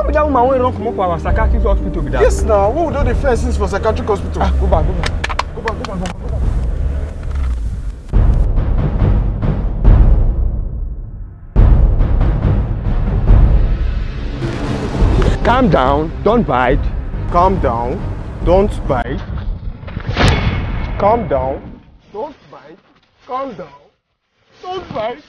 But that woman won't run come up for our psychiatric hospital with that. Yes, now. Who do the fences for psychiatric hospital? Go back, go back. Go back, go back, go back. Calm down, don't bite. Calm down, don't bite. Calm down, don't bite. Calm down, don't bite.